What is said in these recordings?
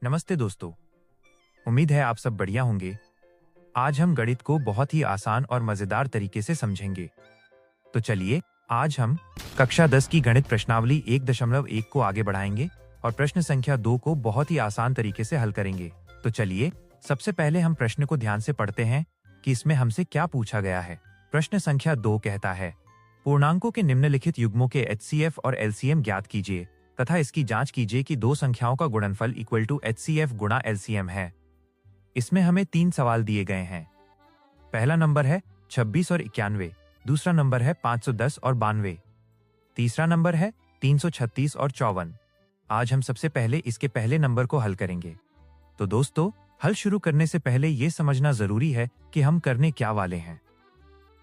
नमस्ते दोस्तों। उम्मीद है आप सब बढ़िया होंगे। आज हम गणित को बहुत ही आसान और मजेदार तरीके से समझेंगे। तो चलिए आज हम कक्षा 10 की गणित प्रश्नावली 1.1 को आगे बढ़ाएंगे और प्रश्न संख्या 2 को बहुत ही आसान तरीके से हल करेंगे। तो चलिए सबसे पहले हम प्रश्न को ध्यान से पढ़ते हैं कि इसमें हमसे क्या पूछा गया है। प्रश्न संख्या 2 कहता है, पूर्णांकों के निम्नलिखित युग्मों के HCF और LCM ज्ञात कीजिए तथा इसकी जांच कीजिए कि दो संख्याओं का गुणनफल इक्वल टू HCF गुणा LCM है। इसमें हमें 3 सवाल दिए गए हैं। पहला नंबर है 26 और 91, दूसरा नंबर है 510 और 92, तीसरा नंबर है 336 और 54। आज हम सबसे पहले इसके पहले नंबर को हल करेंगे। तो दोस्तों, हल शुरू करने से पहले ये समझना जरूरी है कि हम करने क्या वाले हैं।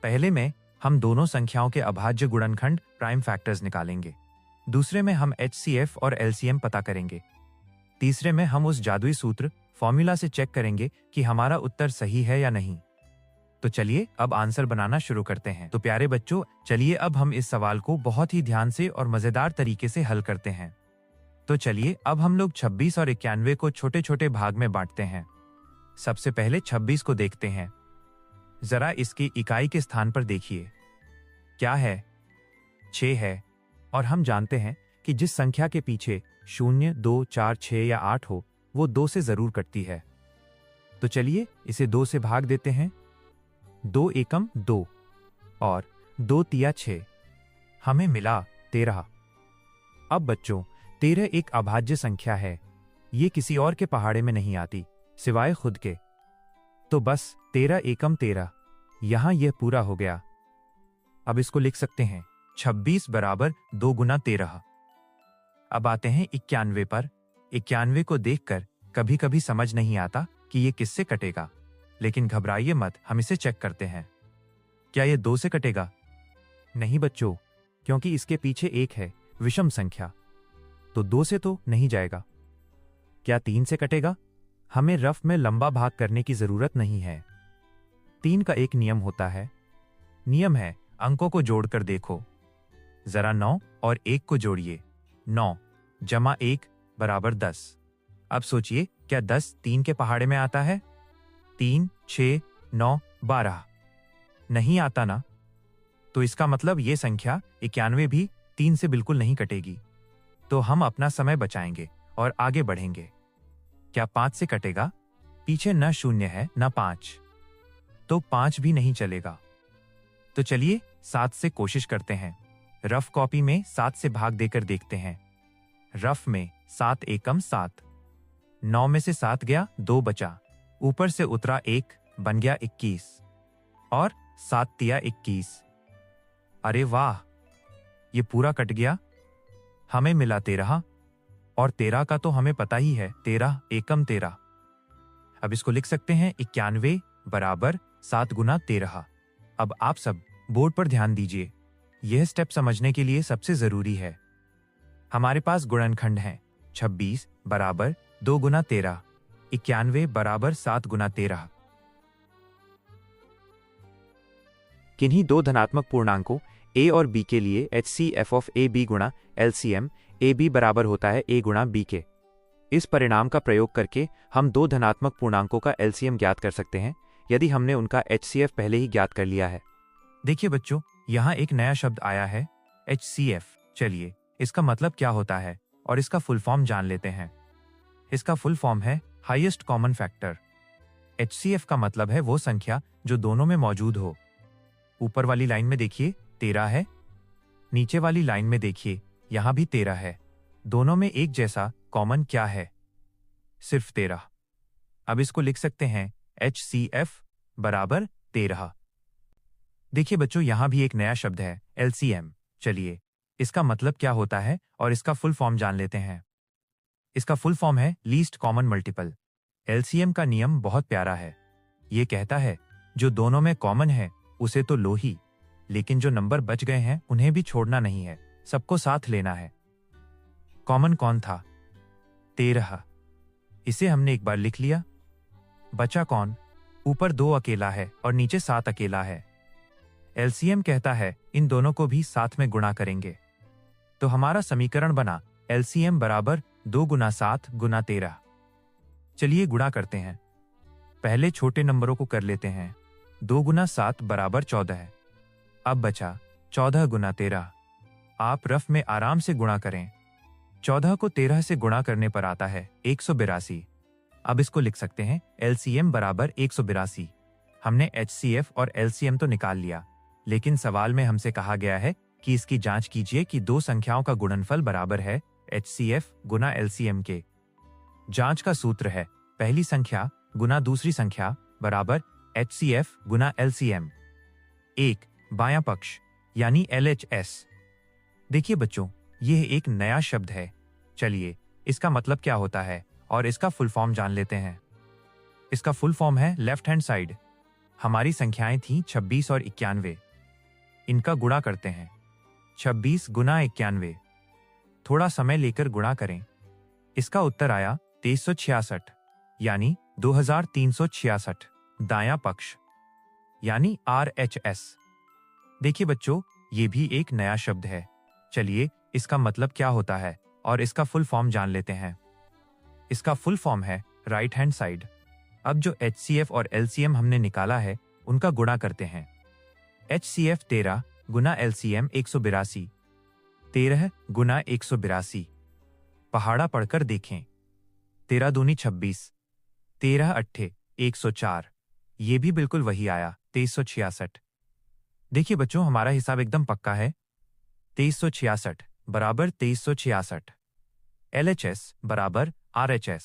पहले में हम दोनों संख्याओं के अभाज्य गुणनखंड प्राइम फैक्टर्स निकालेंगे। दूसरे में हम HCF और LCM पता करेंगे। तीसरे में हम उस जादुई सूत्र फॉर्मूला से चेक करेंगे कि हमारा उत्तर सही है या नहीं। तो चलिए अब आंसर बनाना शुरू करते हैं। तो प्यारे बच्चों, चलिए अब हम इस सवाल को बहुत ही ध्यान से और मजेदार तरीके से हल करते हैं। तो चलिए अब हम लोग 26 और 91 को छोटे छोटे भाग में बांटते हैं। सबसे पहले 26 को देखते हैं। जरा इसकी इकाई के स्थान पर देखिए, क्या है? 6 है। और हम जानते हैं कि जिस संख्या के पीछे 0, 2, 4, 6 या 8 हो, वो 2 से जरूर कटती है। तो चलिए इसे 2 से भाग देते हैं। 2 एकम 2 और 2 तिया 6, हमें मिला 13। अब बच्चों, 13 एक अभाज्य संख्या है। ये किसी और के पहाड़े में नहीं आती सिवाय खुद के। तो बस 13 एकम 13, यहां यह पूरा हो गया। अब इसको लिख सकते हैं 26 बराबर 2 गुना 13। अब आते हैं 91 पर। 91 को देखकर कभी कभी समझ नहीं आता कि ये किससे कटेगा, लेकिन घबराइए मत, हम इसे चेक करते हैं। क्या ये 2 से कटेगा? नहीं बच्चों, क्योंकि इसके पीछे 1 है, विषम संख्या, तो 2 से तो नहीं जाएगा। क्या 3 से कटेगा? हमें रफ में लंबा भाग करने की जरूरत नहीं है। 3 का एक नियम होता है। नियम है, अंकों को जोड़कर देखो। जरा 9 और 1 को जोड़िए। 9 जमा 1 बराबर 10। अब सोचिए, क्या 10 3 के पहाड़े में आता है? 3, 6, 9, 12 नहीं आता ना। तो इसका मतलब ये संख्या 91 भी 3 से बिल्कुल नहीं कटेगी। तो हम अपना समय बचाएंगे और आगे बढ़ेंगे। क्या 5 से कटेगा? पीछे न 0 है न 5, तो 5 भी नहीं चलेगा। तो चलिए 7 से कोशिश करते हैं। रफ कॉपी में 7 से भाग देकर देखते हैं। रफ में 7 एकम 7, 9 में से 7 गया, 2 बचा, ऊपर से उतरा 1, बन गया 21 और 7 तिया 21। अरे वाह, ये पूरा कट गया। हमें मिला 13 और 13 का तो हमें पता ही है, 13 एकम 13। अब इसको लिख सकते हैं 91 बराबर 7 गुना 13। अब आप सब बोर्ड पर ध्यान दीजिए, यह स्टेप समझने के लिए सबसे जरूरी है। हमारे पास गुणनखंड है 26 बराबर 2 गुना 13, 91 बराबर 7 गुना 13। किन्हीं दो धनात्मक पूर्णांकों a और b के लिए HCF ऑफ AB गुणा LCM AB बराबर होता है a गुणा b के। इस परिणाम का प्रयोग करके हम दो धनात्मक पूर्णांकों का LCM ज्ञात कर सकते हैं यदि हमने उनका HCF पहले ही ज्ञात कर लिया है। देखिए बच्चों, यहाँ एक नया शब्द आया है, HCF। चलिए इसका मतलब क्या होता है और इसका फुल फॉर्म जान लेते हैं। इसका फुल फॉर्म है हाईएस्ट कॉमन फैक्टर। HCF का मतलब है वो संख्या जो दोनों में मौजूद हो। ऊपर वाली लाइन में देखिए 13 है, नीचे वाली लाइन में देखिए यहां भी 13 है। दोनों में एक जैसा कॉमन क्या है? सिर्फ 13। अब इसको लिख सकते हैं HCF बराबर 13। देखिए बच्चों, यहां भी एक नया शब्द है LCM। चलिए इसका मतलब क्या होता है और इसका फुल फॉर्म जान लेते हैं। इसका फुल फॉर्म है लीस्ट कॉमन मल्टीपल। LCM का नियम बहुत प्यारा है। ये कहता है जो दोनों में कॉमन है उसे तो लो ही, लेकिन जो नंबर बच गए हैं उन्हें भी छोड़ना नहीं है, सबको साथ लेना है। कॉमन कौन था? 13। इसे हमने एक बार लिख लिया। बचा कौन? ऊपर 2 अकेला है और नीचे 7 अकेला है। LCM कहता है इन दोनों को भी साथ में गुणा करेंगे। तो हमारा समीकरण बना LCM बराबर 2 गुना 7 गुना 13। चलिए गुणा करते हैं। पहले छोटे नंबरों को कर लेते हैं। 2 गुना 7 बराबर 14 है। अब बचा 14 गुना 13। आप रफ में आराम से गुणा करें। 14 को 13 से गुणा करने पर आता है 182। अब इसको लिख सकते हैं LCM बराबर 182। हमने HCF और LCM तो निकाल लिया, लेकिन सवाल में हमसे कहा गया है कि इसकी जांच कीजिए कि दो संख्याओं का गुणनफल बराबर है HCF गुना LCM के। जांच का सूत्र है पहली संख्या गुना दूसरी संख्या बराबर HCF गुना LCM। एक बायां पक्ष यानी LHS। देखिए बच्चों, यह एक नया शब्द है। चलिए इसका मतलब क्या होता है और इसका फुल फॉर्म जान लेते हैं। इसका फुल फॉर्म है लेफ्ट हैंड साइड। हमारी संख्याएं थीं 26 और 91। इनका गुणा करते हैं। 26 गुना 91। थोड़ा समय लेकर गुणा करें। इसका उत्तर आया 2366 यानी 2366। दायां पक्ष यानी RHS। देखिए बच्चों, ये भी एक नया शब्द है। चलिए इसका मतलब क्या होता है और इसका फुल फॉर्म जान लेते हैं। इसका फुल फॉर्म है राइट हैंड साइड। अब जो HCF और LCM हमने निकाला है उनका गुणा करते हैं। HCF 13 गुना LCM 182। 13 गुना 182। पहाड़ा पढ़कर देखें। 13 दूनी 26। 13 अट्ठे 104। ये भी बिल्कुल वही आया 2366। देखिए बच्चों, हमारा हिसाब एकदम पक्का है। 2366 बराबर 2366। LHS बराबर RHS।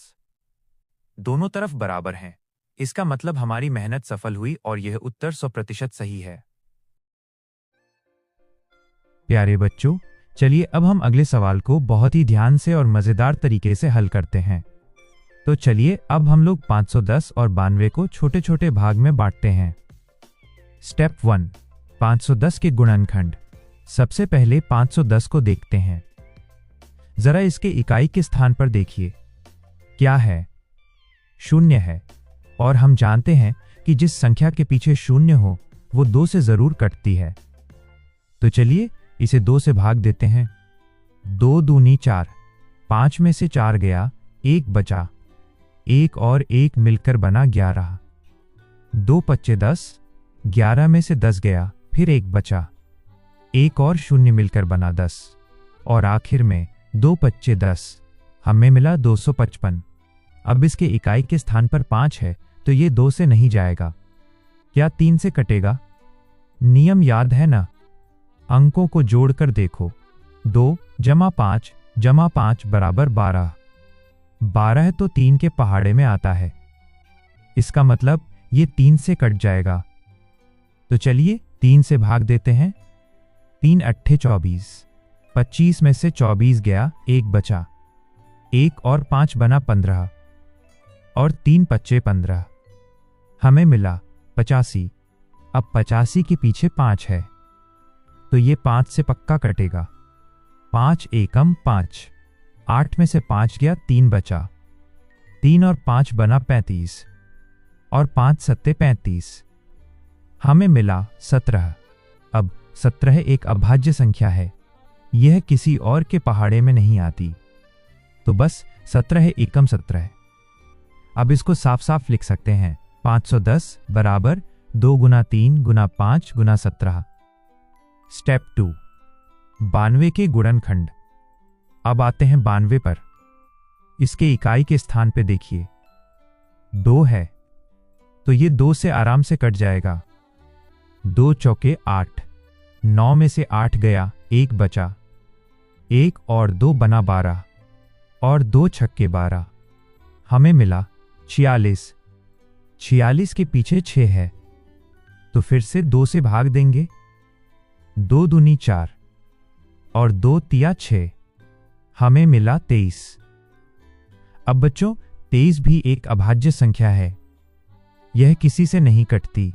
दोनों तरफ बराबर हैं। इसका मतलब हमारी मेहनत सफल हुई और यह उत्तर 100% सही है। प्यारे बच्चों, चलिए अब हम अगले सवाल को बहुत ही ध्यान से और मजेदार तरीके से हल करते हैं। तो चलिए अब हम लोग 510 और 92 को छोटे छोटे भाग में बांटते हैं। स्टेप 1, 510 के गुणनखंड। सबसे पहले 510 को देखते हैं। जरा इसके इकाई के स्थान पर देखिए। क्या है? शून्य है। और हम जानते हैं कि जिस संख्या के पीछे शून्य हो वो 2 से जरूर कटती है। तो चलिए इसे 2 से भाग देते हैं। 2 दूनी 4। 5 में से 4 गया, 1 बचा। 1 और 1 मिलकर बना 11। 2 पच्चे 10। 11 में से 10 गया, फिर 1 बचा। 1 और 0 मिलकर बना 10। और आखिर में 2 पच्चे 10। हमें मिला 255। अब इसके इकाई के स्थान पर 5 है तो ये 2 से नहीं जाएगा। क्या 3 से कटेगा? नियम याद है ना? अंकों को जोड़कर देखो। 2 जमा 5 जमा 5 बराबर 12। 12 तो 3 के पहाड़े में आता है। इसका मतलब ये 3 से कट जाएगा। तो चलिए 3 से भाग देते हैं। 3 अट्ठे 24। 25 में से 24 गया, 1 बचा। 1 और 5 बना 15। और 3 पच्चे 15। हमें मिला 85। अब 85 के पीछे 5 है तो ये 5 से पक्का कटेगा। 5 एकम 5। 8 में से 5 गया, 3 बचा। 3 और 5 बना 35। और 5 सत्ते 35। हमें मिला 17। अब 17 एक अभाज्य संख्या है। यह किसी और के पहाड़े में नहीं आती। तो बस 17 एकम 17। अब इसको साफ साफ लिख सकते हैं। 510 बराबर 2 गुना 3 गुना 5 गुना 17। स्टेप 2, 92 के गुणनखंड। अब आते हैं 92 पर। इसके इकाई के स्थान पे देखिए। 2 है तो ये 2 से आराम से कट जाएगा। 2 चौके 8। 9 में से 8 गया, 1 बचा। 1 और 2 बना 12। और 2 छक्के 12। हमें मिला 46। 46 के पीछे 6 है तो फिर से 2 से भाग देंगे। 2 दूनी 4 और 2 तिया 6। हमें मिला 23। अब बच्चों, 23 भी एक अभाज्य संख्या है। यह किसी से नहीं कटती।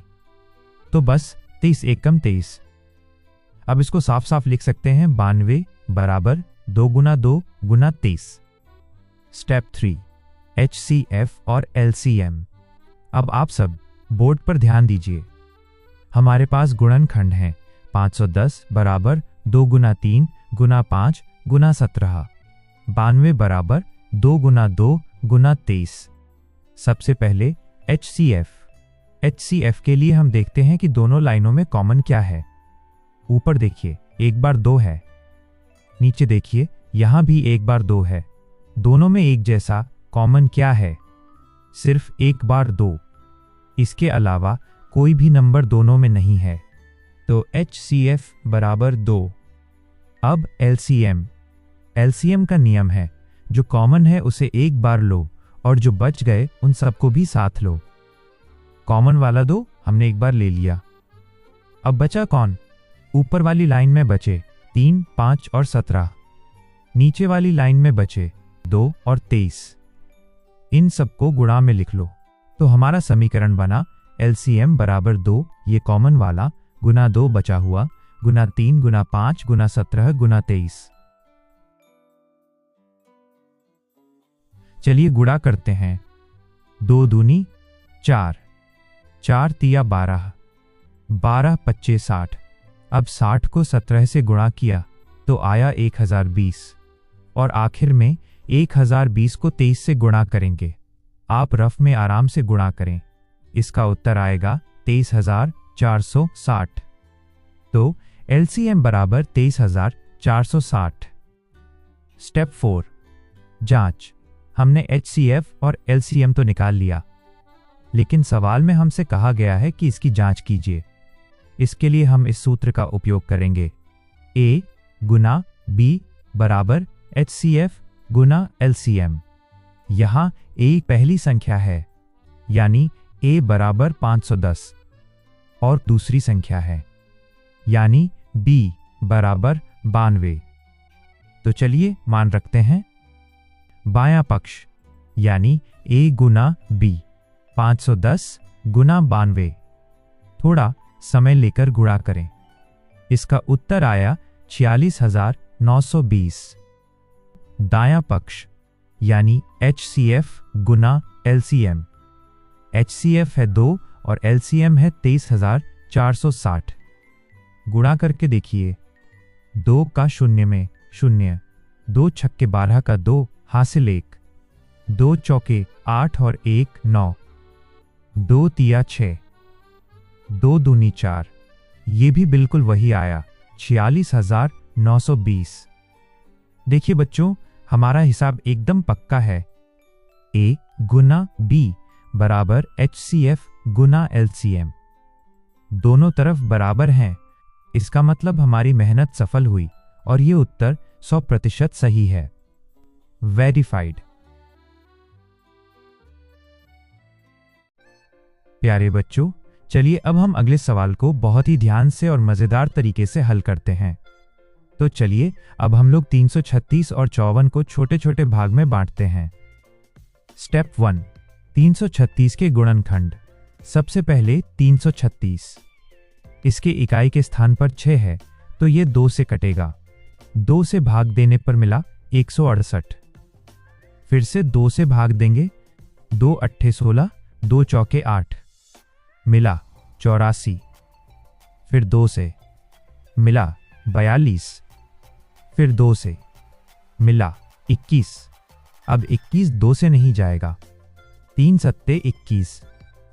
तो बस 23 एकम 23। अब इसको साफ साफ लिख सकते हैं। 92 बराबर 2 गुना 2 गुना 23। स्टेप 3, HCF और LCM। अब आप सब बोर्ड पर ध्यान दीजिए। हमारे पास गुणनखंड है 510 बराबर 2 गुना 3 गुना 5 गुना 17। 92 बराबर 2 गुना 2 गुना 23। सबसे पहले HCF। HCF के लिए हम देखते हैं कि दोनों लाइनों में कॉमन क्या है। ऊपर देखिए, एक बार 2 है। नीचे देखिए, यहां भी एक बार 2 है। दोनों में एक जैसा कॉमन क्या है? सिर्फ एक बार 2। इसके अलावा कोई भी नंबर दोनों में नहीं है। तो HCF बराबर 2। अब LCM। LCM का नियम है, जो कॉमन है उसे एक बार लो और जो बच गए उन सबको भी साथ लो। कॉमन वाला 2 हमने एक बार ले लिया। अब बचा कौन? ऊपर वाली लाइन में बचे 3, 5 और 17। नीचे वाली लाइन में बचे 2 और 23। इन सबको गुणा में लिख लो। तो हमारा समीकरण बना LCM बराबर 2, ये कॉमन वाला, गुना 2 बचा हुआ, गुना 3 गुना 5 गुना 17 गुना 23। चलिए गुणा करते हैं। 2 दूनी 4, 4 तिया 12, 12 पच्चे 60। अब 60 को 17 से गुणा किया तो आया 1020, और आखिर में 1020 को 23 से गुणा करेंगे। आप रफ में आराम से गुणा करें। इसका उत्तर आएगा 23,460। तो LCM बराबर 23,460। स्टेप 4, जांच। हमने HCF और LCM तो निकाल लिया, लेकिन सवाल में हमसे कहा गया है कि इसकी जांच कीजिए। इसके लिए हम इस सूत्र का उपयोग करेंगे। A गुना B बराबर HCF गुना LCM। यहां A पहली संख्या है, यानी A बराबर 510, और दूसरी संख्या है, यानी B बराबर 92। तो चलिए मान रखते हैं। बायां पक्ष यानी A गुना B 510 गुना 92। थोड़ा समय लेकर गुणा करें। इसका उत्तर आया 46,920। दायां पक्ष यानी HCF गुना LCM। HCF है 2 और LCM है 23,460। गुणा करके देखिए। 2 का शून्य में शून्य, 2 छक्के 12 का 2 हासिल 1, 2 चौके 8 और 1 9, 2 तिया 6, 2 दूनी 4। ये भी बिल्कुल वही आया, 46,920। देखिए बच्चों, हमारा हिसाब एकदम पक्का है। A गुना B बराबर HCF गुना LCM। दोनों तरफ बराबर हैं। इसका मतलब हमारी मेहनत सफल हुई और ये उत्तर 100% सही है। वेरीफाइड। प्यारे बच्चों, चलिए अब हम अगले सवाल को बहुत ही ध्यान से और मजेदार तरीके से हल करते हैं। तो चलिए अब हम लोग 336 और 54 को छोटे छोटे भाग में बांटते हैं। स्टेप 1, 336 के गुणनखंड। सबसे पहले 336, इसके इकाई के स्थान पर 6 है, तो ये 2 से कटेगा। 2 से भाग देने पर मिला 168। फिर से 2 से भाग देंगे, 2 अट्ठे 16, 2 चौके 8, मिला 84। फिर 2 से मिला 42। फिर 2 से मिला 21। अब 21 2 से नहीं जाएगा, 3 सत्ते 21,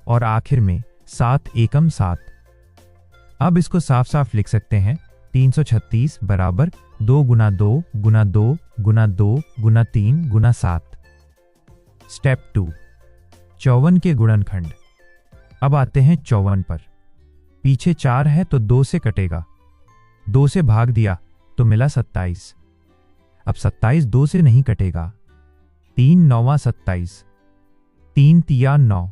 और आखिर में 7 एकम 7। अब इसको साफ साफ लिख सकते हैं। 336 बराबर 2 गुना 2 गुना 2 गुना 2 गुना 3 गुना 7। स्टेप 2, 54 के गुणनखंड। अब आते हैं 54 पर। पीछे 4 है तो 2 से कटेगा। 2 से भाग दिया तो मिला 27। अब 27 2 से नहीं कटेगा। 3 नौवा 27, 3 तिया 9,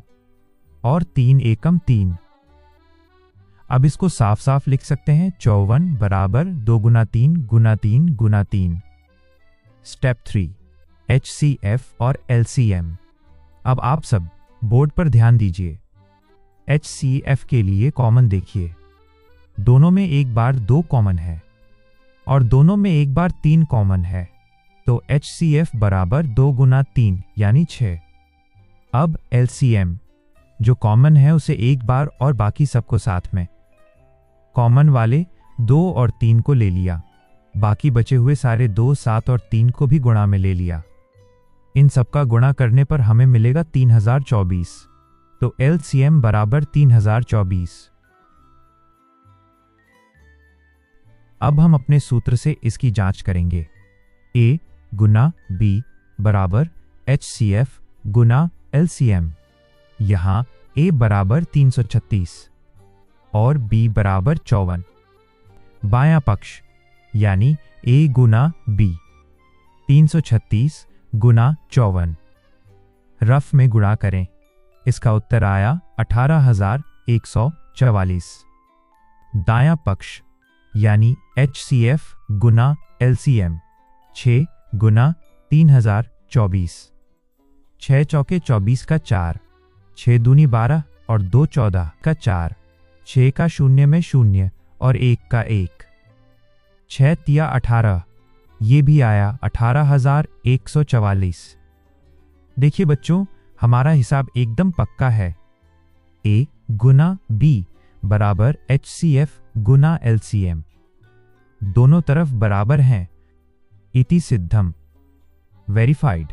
और 3 एकम 3। अब इसको साफ साफ लिख सकते हैं। 54 बराबर 2 गुना 3 गुना 3 गुना 3। स्टेप 3, HCF और LCM। अब आप सब बोर्ड पर ध्यान दीजिए। HCF के लिए कॉमन देखिए। दोनों में एक बार 2 कॉमन है और दोनों में एक बार 3 कॉमन है, तो HCF बराबर 2 गुना 3 यानी 6। अब LCM, जो कॉमन है उसे एक बार और बाकी सबको साथ में। कॉमन वाले 2 और 3 को ले लिया, बाकी बचे हुए सारे 2, 7 और 3 को भी गुणा में ले लिया। इन सबका गुणा करने पर हमें मिलेगा 3024। तो LCM बराबर 3024। अब हम अपने सूत्र से इसकी जांच करेंगे। A गुना B बराबर HCF गुना LCM। यहाँ A बराबर 336 और B बराबर 54। बायां पक्ष यानी A Guna B 336 Guna 54 rough में गुणा करें। इसका उत्तर आया 18,144। दायां पक्ष यानी HCF गुना LCM 6 गुना 3024। 6 चौके 24 का 4, 6 दूनी 12 और 2 14 का 4, 6 का शून्य में 0 और 1 का 1। 6 तिया 18, ये भी आया 18,144। देखिए बच्चों, हमारा हिसाब एकदम पक्का है। A गुना B बराबर HCF गुना LCM। दोनों तरफ बराबर हैं। इति सिद्धम। वेरीफाइड।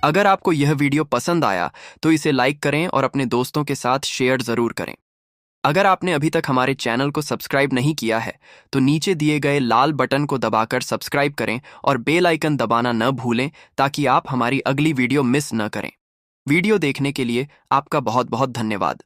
अगर आपको यह वीडियो पसंद आया तो इसे लाइक करें और अपने दोस्तों के साथ शेयर जरूर करें। अगर आपने अभी तक हमारे चैनल को सब्सक्राइब नहीं किया है तो नीचे दिए गए लाल बटन को दबाकर सब्सक्राइब करें और बेल आइकन दबाना न भूलें ताकि आप हमारी अगली वीडियो मिस न करें। वीडियो देखने के लिए आपका बहुत बहुत धन्यवाद।